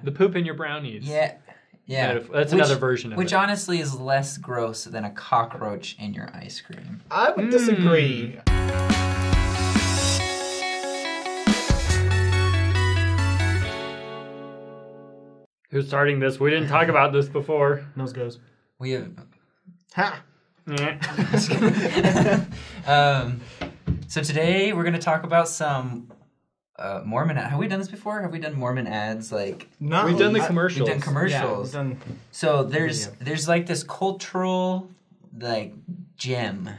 The poop in your brownies. Yeah. Yeah. That's another version of it. Which honestly is less gross than a cockroach in your ice cream. I would disagree. Who's starting this? We didn't talk about this before. Nose goes. We have... Ha! So today we're going to talk about some Mormon ads. Have we done this before? Have we done Mormon ads? Like No, We've done the commercials. We've done commercials. Yeah, we've done So there's like this cultural like gem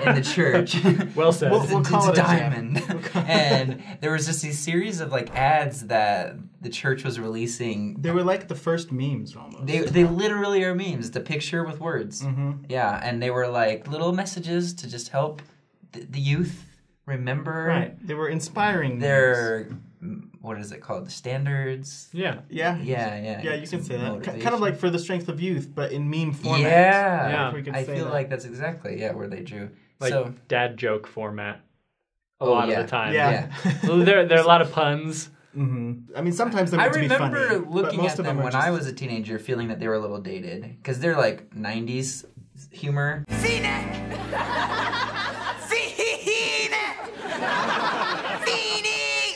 in the church. Well said. We'll call it's it a a gem. diamond. And there was just these series of like ads that the church was releasing. They were like the first memes almost. They literally are memes. It's a picture with words. Mm-hmm. Yeah, and they were like little messages to just help the youth remember Right. They were inspiring. their what is it called? The standards. Yeah. Yeah. Yeah. Yeah, you can say that. Motivation. Kind of like For the Strength of Youth, but in meme format. Yeah. If we could I say feel that. like that's exactly where they drew. Like So dad joke format. A Oh, lot yeah. of the time. Yeah. Well, there are a lot of puns. Mm-hmm. I mean, sometimes they're I meant to be funny. remember but looking most at of them are when just- I was a teenager, feeling that they were a little dated because they're like '90s humor.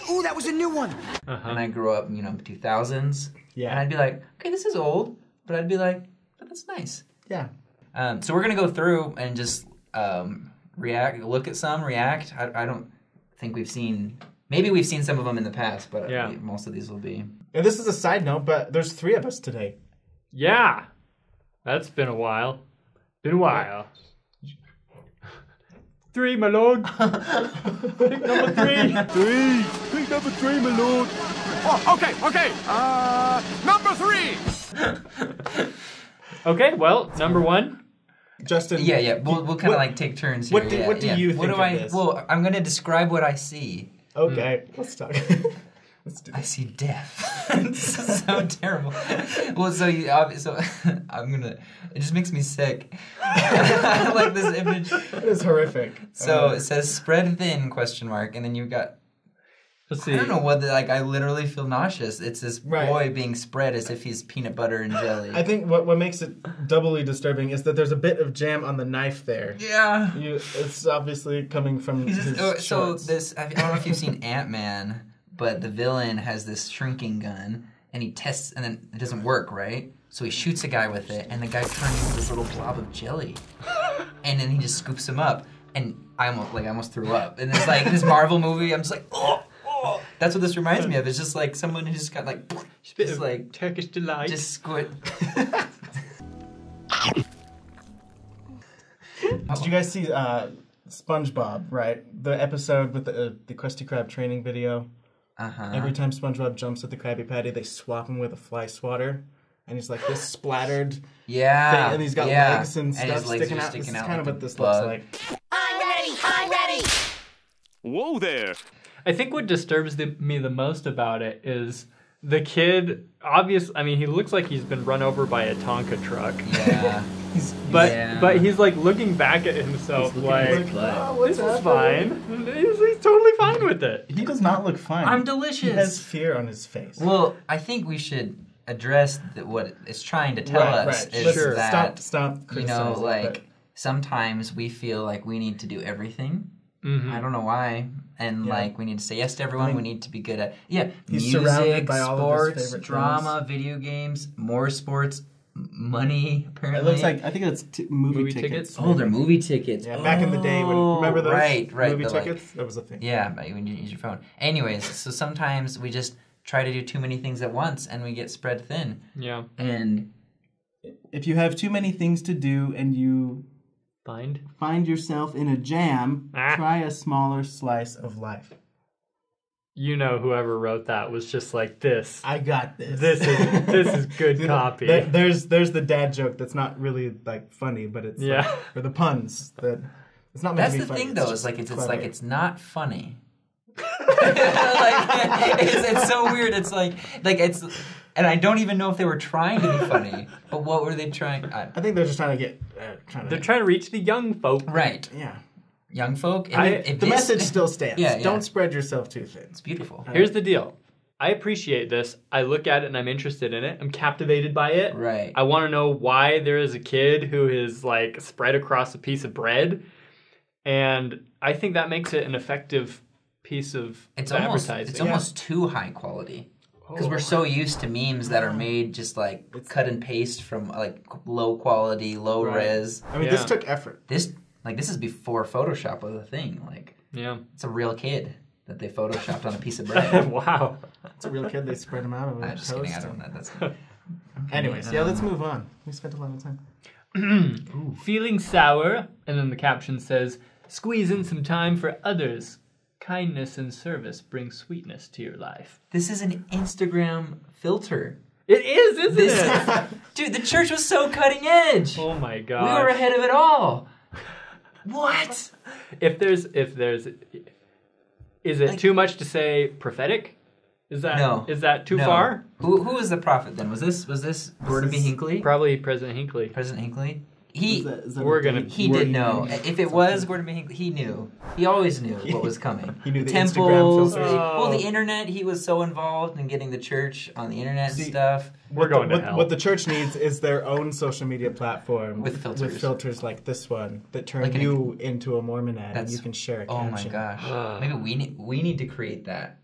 Ooh, that was a new one. And I grew up, 2000s. Yeah. And I'd be like, okay, this is old, but I'd be like, but that's nice. Yeah. So we're gonna go through and just look at some, react. I don't think we've seen. Maybe we've seen some of them in the past, but Yeah. most of these will be. And this is a side note, but there's 3 of us today. Yeah. That's been a while. Been a while. 3, my lord. Pick number 3. 3. Pick number 3, my lord. Oh, okay. Number 3. Okay, well, number 1. Justin. Yeah. We'll kind of what- like take turns here. what do you think of this? Well, I'm gonna describe what I see. Okay, let's talk. Let's do I this. see death. This is so terrible. Well, so I'm gonna. It just makes me sick. I like this image. It is horrific. So it says "spread thin?" and then you've got. Let's see. I don't know what. I literally feel nauseous. It's this Right. boy being spread as if he's peanut butter and jelly. I think what makes it doubly disturbing is that there's a bit of jam on the knife there. Yeah. It's obviously coming from his So shorts. this. I don't know if you've seen Ant-Man, but the villain has this shrinking gun, and he tests, and then it doesn't work, right? So he shoots a guy with it, and the guy turns into this little blob of jelly, and then he just scoops him up, and I almost threw up. And it's like this Marvel movie. I'm just like, oh. That's what this reminds me of. It's just like someone who just got like, just like Turkish delight. just squid. Did you guys see SpongeBob, right? The episode with the Krusty Krab training video? Every time SpongeBob jumps at the Krabby Patty, they swap him with a fly swatter. And he's like this splattered thing, and he's got legs and stuff his legs sticking are out. This is out kind of like what a this bug. looks like. I'm ready. Whoa there. I think what disturbs me the most about it is the kid. He looks like he's been run over by a Tonka truck. Yeah. But he's like looking back at himself like, Oh, what's this is fine. He's totally fine with it. He does not look fine. I'm delicious. He has fear on his face. Well, I think we should address what it's trying to tell us right. is Sure. that Stop criticizing. sometimes we feel like we need to do everything. Mm-hmm. I don't know why, and Yeah. we need to say yes to everyone. I mean, we need to be good at he's music, surrounded by all of his sports, favorite drama, video games, more sports, money. Apparently, It looks like, I think that's movie Movie tickets. tickets? oh, they're movie tickets. Yeah, back in the day when, remember those right, movie the, like- tickets? That was a thing. Yeah, when you use your phone. Anyways, so sometimes we just try to do too many things at once, and we get spread thin. Yeah. And If you have too many things to do and you find yourself in a jam, try a smaller slice of life. You know, whoever wrote that was just like this. I got this. This is good You know, copy. There's the dad joke that's not really like funny, but it's Yeah. like, or the puns that it's not meant that's to be the funny. thing, though. It's just like it's clever. like it's not funny. It's so weird. It's like it's, and I don't even know if they were trying to be funny. But what were they trying? I think they're just trying to get They're trying to reach the young folk. Right, yeah. young folk. The The message still stands. Yeah. Don't spread yourself too thin. It's beautiful. Here's the deal. I appreciate this. I look at it and I'm interested in it. I'm captivated by it. Right. I want to know why there is a kid who is like spread across a piece of bread. And I think that makes it an effective piece of advertising. It's almost too high quality. Because we're so used to memes that are made just like cut and paste from like low quality, low res. I mean, this took effort. This is before Photoshop was a thing. Like, it's a real kid that they photoshopped on a piece of bread. Wow. It's a real kid. They spread them out over I'm just kidding. I don't know. That's Anyways, let's move on. We spent a lot of time. Feeling sour, and then the caption says, "Squeeze in some time for others. Kindness and service bring sweetness to your life." This is an Instagram filter. It is, isn't it? Dude, the church was so cutting edge. Oh my god. We were ahead of it all. What? If there's, is it too much to say prophetic? Is that too far? Who was the prophet then? Was this Gordon B. Hinckley? Probably President Hinckley. President Hinckley? Is that He did know. If it was Gordon B. Hinckley, he knew. He always knew what was coming. He knew the temples. Instagram filters. Well, the internet. He was so involved in getting the church on the internet and stuff. We're going to hell. What the church needs is their own social media platform with filters like this one that turn you into a Mormon ad and you can share a caption. Oh my gosh! Maybe we need to create that.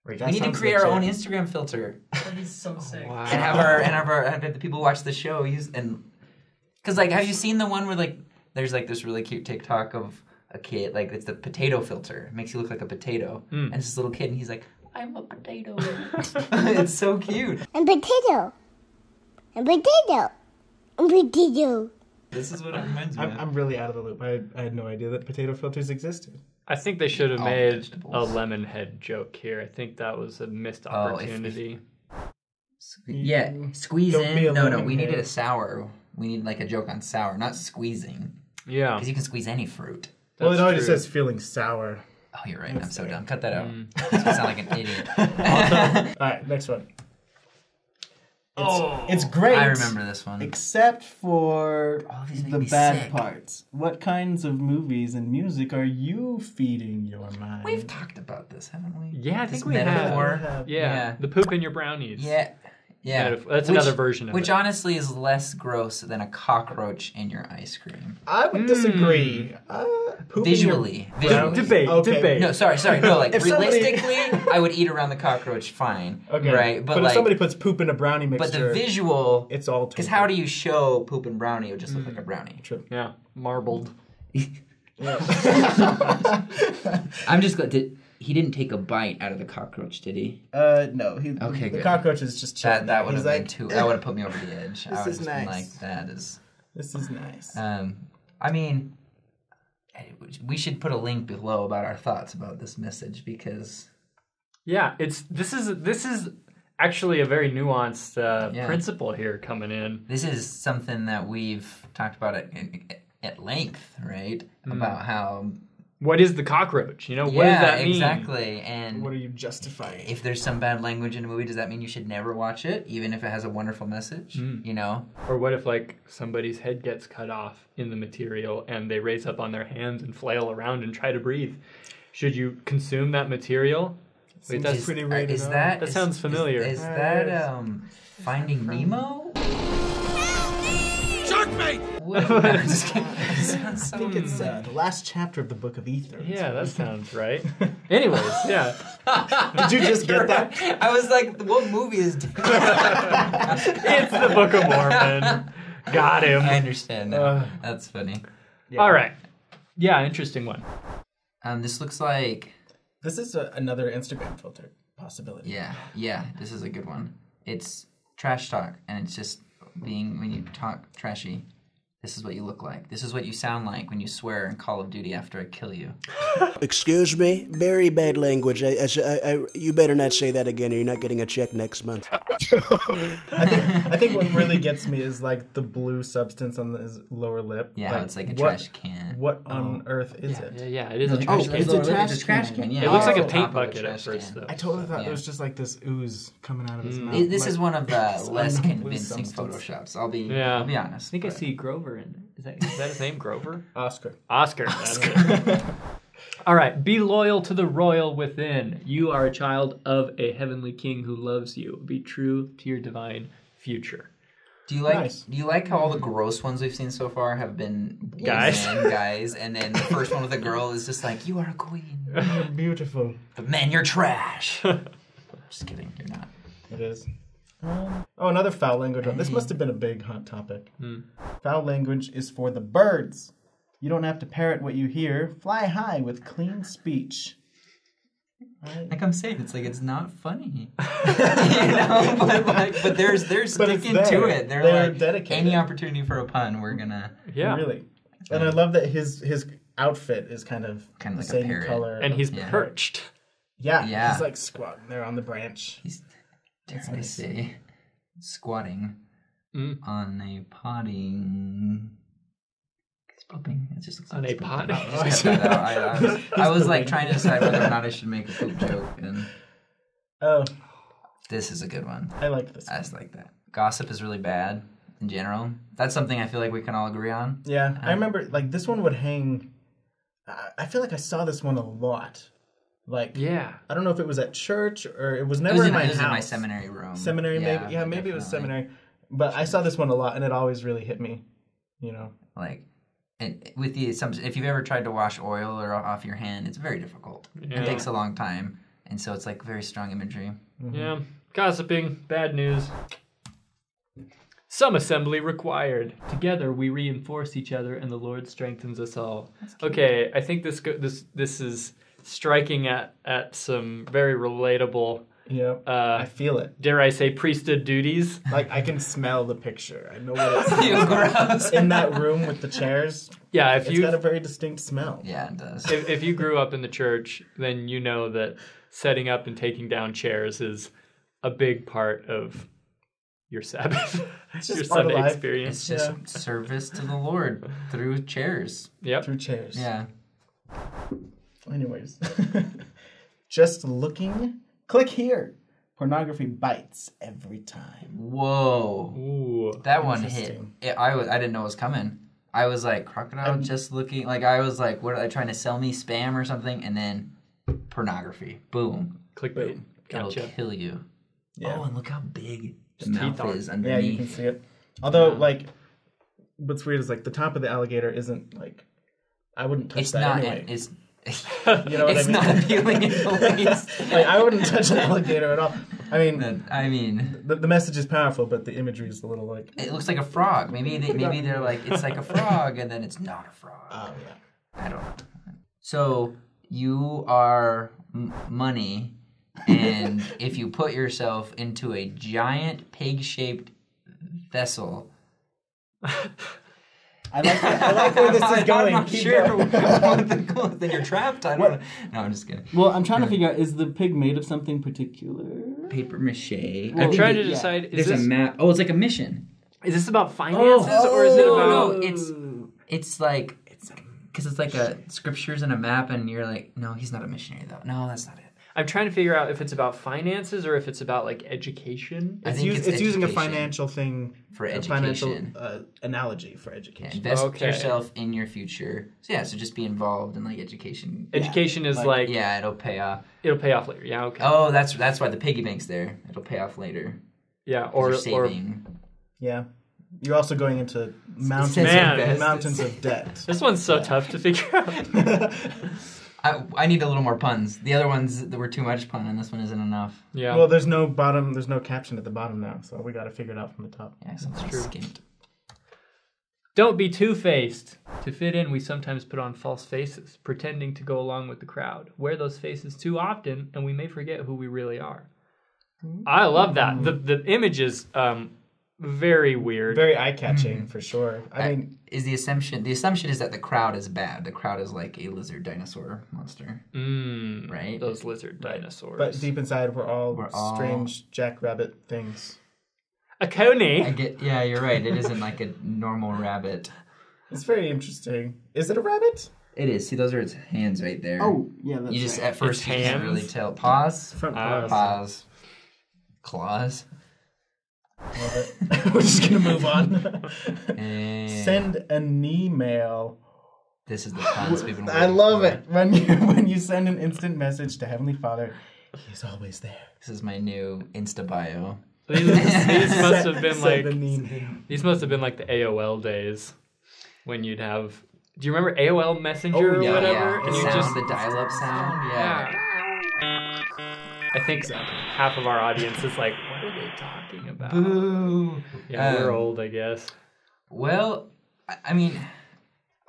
We That need to sounds create our own legit. Instagram filter. That'd be so sick. Wow. And have the people who watch the show use and because like have you seen the one where like there's like this really cute TikTok of a kid like it's the potato filter. It makes you look like a potato. And it's this little kid and he's like, "I'm a potato." It's so cute. And potato. And potato. And potato. This is what it reminds me of. I'm really out of the loop. I had no idea that potato filters existed. I think they should have All made vegetables. a lemon head joke here. I think that was a missed opportunity. Yeah, squeeze Don't be a in. No, lemon we head. needed a sour. We need like a joke on sour, not squeezing. Yeah. Because you can squeeze any fruit. Well, it already true. says feeling sour. Oh, you're right. I'm so dumb. Cut that out. I sound like an idiot. All right, next one. It's great. I remember this one. Except for All these make the me bad sick. parts. What kinds of movies and music are you feeding your mind? We've talked about this, haven't we? Yeah, I think This we metaphor. have. Yeah. Yeah. The poop in your brownies. Yeah. Yeah. That's another version of Which it. honestly is less gross than a cockroach in your ice cream. I would disagree. Pooping Visually. your brownies? Debate. Okay. No, sorry. No, like If somebody- realistically, I would eat around the cockroach fine. Okay. Right? But like, if somebody puts poop in a brownie mixture, but the visual, it's all because tofu. how do you show poop and brownie? It would just look like a brownie. True. Yeah. Marbled. I'm just glad he didn't take a bite out of the cockroach, did he? No. Okay, the good. cockroach is just chilling. That would He's have been like, too. That would have put me over the edge. This I would is have been nice. like, that is. This is nice. I mean, we should put a link below about our thoughts about this message because. Yeah, this is actually a very nuanced principle here coming in. This is something that we've talked about at length, right? About how. What is the cockroach? What does that mean? Exactly. And What are you justifying? if there's some bad language in a movie, does that mean you should never watch it, even if it has a wonderful message? You know? Or what if like somebody's head gets cut off in the material and they raise up on their hands and flail around and try to breathe? Should you consume that material? Wait, that's pretty rated Is R. that That sounds familiar. Is that Finding Nemo? Shark bait! What? I'm just kidding. It sounds so- I think it's the last chapter of the Book of Ether. Yeah, that sounds right. Anyways, yeah. Did you just get that? I was like, what movie is It's the Book of Mormon. Got him. I understand now. That's funny. All right. Yeah, interesting one. This looks like... This is another Instagram filter possibility. Yeah, this is a good one. It's trash talk, and it's just being, when you talk trashy, this is what you look like. This is what you sound like when you swear in Call of Duty after I kill you. Excuse me? Very bad language. You better not say that again or you're not getting a check next month. I think what really gets me is like the blue substance on his lower lip. Yeah, it's like a trash can. What on earth is it? Yeah, it is a trash can. it's a trash It's a trash can, yeah. It looks like a Top paint of a bucket at trash first, can. though. I totally thought Yeah. it was just like this ooze coming out of his mouth. This is one of the less unknown blue convincing substance. photoshops. I'll be honest. I think I but- see Grover in it. Is that his name, Grover? Oscar. Oscar. That's it. All right. Be loyal to the royal within. You are a child of a heavenly king who loves you. Be true to your divine future. Do you like how all the gross ones we've seen so far have been guys, and then the first one with a girl is just like, you are a queen. You're beautiful. But men, you're trash. Just kidding, you're not. It is. Another foul language one. This must have been a big hot topic. Foul language is for the birds. You don't have to parrot what you hear. Fly high with clean speech. Right. Like I'm saying, it's like it's not funny, but they're sticking to it. They're like, dedicated. Any opportunity for a pun, we're gonna really. And I love that his outfit is kind of the like same a parrot. color, and he's perched. Yeah, he's like squatting there on the branch. He's, dare I say, squatting on a potting. It just looks on a pot. I was like trying to decide whether or not I should make a poop joke, and this is a good one. I like this. I just like that. Gossip is really bad in general. That's something I feel like we can all agree on. Yeah, I remember like this one would hang. I feel like I saw this one a lot. Like, I don't know if it was at church or it was never in my house. It was in my seminary room. Seminary, maybe. Yeah, maybe it was seminary. But I saw this one a lot, and it always really hit me. You know, like. And with the assumption, if you've ever tried to wash oil or off your hand, it's very difficult. Yeah. It takes a long time, and so it's like very strong imagery. Mm-hmm. Yeah, gossiping, bad news. Some assembly required. Together we reinforce each other, and the Lord strengthens us all. Okay, I think this is striking at some very relatable. Yeah, I feel it. Dare I say priesthood duties? Like, I can smell the picture. I know what it's in that room with the chairs. Yeah, it's got a very distinct smell. Yeah, it does. If you grew up in the church, then you know that setting up and taking down chairs is a big part of your Sabbath, your Sunday experience. It's just service to the Lord through chairs. Yep. Through chairs. Yeah. Anyways. Just looking... Click here. Pornography bites every time. Whoa. Ooh, that one hit. I didn't know it was coming. I was like, crocodile just looking. Like, I was like, what are they trying to sell me? Spam or something? And then pornography. Boom. Clickbait. Gotcha. It'll kill you. Yeah. Oh, and look how big the mouth is underneath. Yeah, you can see it. Although, like, what's weird is, like, the top of the alligator isn't, like, I wouldn't touch that anyway. You know what it's I mean? not appealing in the least. Like, I wouldn't touch an alligator at all. I mean, the message is powerful, but the imagery is a little like. It looks like a frog. Maybe they're like, it's like a frog, and then it's not a frog. Oh yeah. I don't know. So you are money, and if you put yourself into a giant pig-shaped vessel. I like where this is going. I'm not sure what the goal is. Then you're trapped. I don't know. No, I'm just kidding. Well, I'm trying to figure out, is the pig made of something particular? Paper mache. I'm trying to decide. There's a map. Oh, it's like a mission. Is this about finances or is it about... No, it's like... Because it's like a scriptures and a map, and you're like, no, he's not a missionary, though. No, that's not it. I'm trying to figure out if it's about finances or if it's about, like, education. It's using a financial thing for education. A financial analogy for education. Yeah, invest yourself in your future. So just be involved in like education. Education is like it'll pay off. It'll pay off later. Yeah, okay. Oh, that's why the piggy bank's there. It'll pay off later. Yeah, or saving. Yeah. You're also going into mountains of debt. This one's so tough to figure out. I need a little more puns. The other ones that were too much pun, and this one isn't enough. Yeah. Well, there's no caption at the bottom now, so we got to figure it out from the top. Yeah, that's true. Skimped. Don't be two-faced. To fit in, we sometimes put on false faces, pretending to go along with the crowd. Wear those faces too often, and we may forget who we really are. I love that. The image is very weird, very eye-catching for sure. I mean, is the assumption is that the crowd is bad. The crowd is like a lizard dinosaur monster, right? Those lizard dinosaurs. But deep inside, we're all strange jackrabbit things. A coney. Yeah, you're right. It isn't like a normal rabbit. It's very interesting. Is it a rabbit? It is. See, those are its hands right there. Oh, yeah, that's you just right. At first you can't really tell. Paws. Front paws. Paws. Claws. Love it. We're just gonna move on. Send an email. This is the puns we've been I waiting love for. it when you send an instant message to Heavenly Father. He's always there. This is my new Insta bio. These must have been Set like the meme. these must have been like the AOL days when you'd have. Do you remember AOL Messenger Oh, or yeah, whatever? The And you sound, just the dial-up sound. Yeah. I think half of our audience is like, what are they talking about? Boo. Yeah, we're old, I guess. Well, I mean,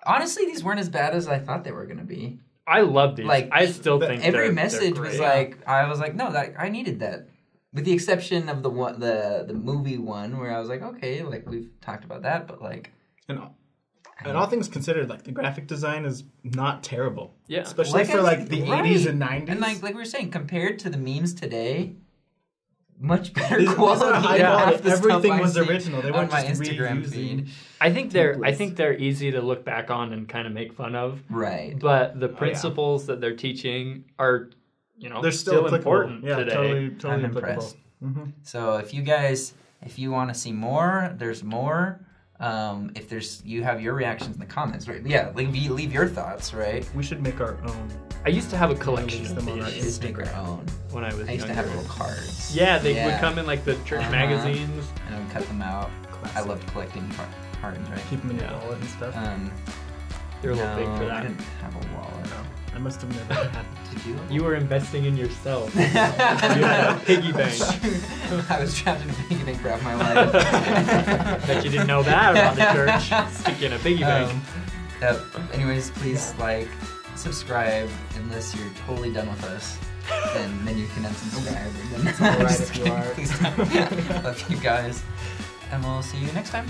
honestly, these weren't as bad as I thought they were going to be. I love these. Like, I still think every they're message great. was like, I was like, no, I needed that. With the exception of the movie one, where I was like, okay, like we've talked about that, but like, And all things considered, like the graphic design is not terrible. Yeah. Especially for like the 80s and 90s. And like we were saying, compared to the memes today, much better These are quality. high than quality. half the stuff Everything I was see original. They on weren't my just Instagram reusing. feed. I think they're easy to look back on and kind of make fun of. Right. But the principles that they're teaching are, they're still important yeah, today. Totally I'm applicable. impressed. So if you want to see more, there's more. If you have your reactions in the comments, right? Yeah, leave your thoughts, right? We should make our own. I used to have a collection Release of them on our these Just make our own. when I was I used to younger. have little cards. Yeah, they would come in like the church magazines. And I would cut them out. I loved collecting cards, right? Keep them in your wallet and stuff. They were a little big for I that. didn't have a wallet. I must have never had. Did you? You were investing in yourself. You had a piggy bank. I was trapped in a piggy bank for half my life. Bet you didn't know that about the church. Stick you in a piggy bank. Anyways, please like, subscribe, unless you're totally done with us. Then you can unsubscribe. It's alright if you are. Please don't. Love you guys. And we'll see you next time.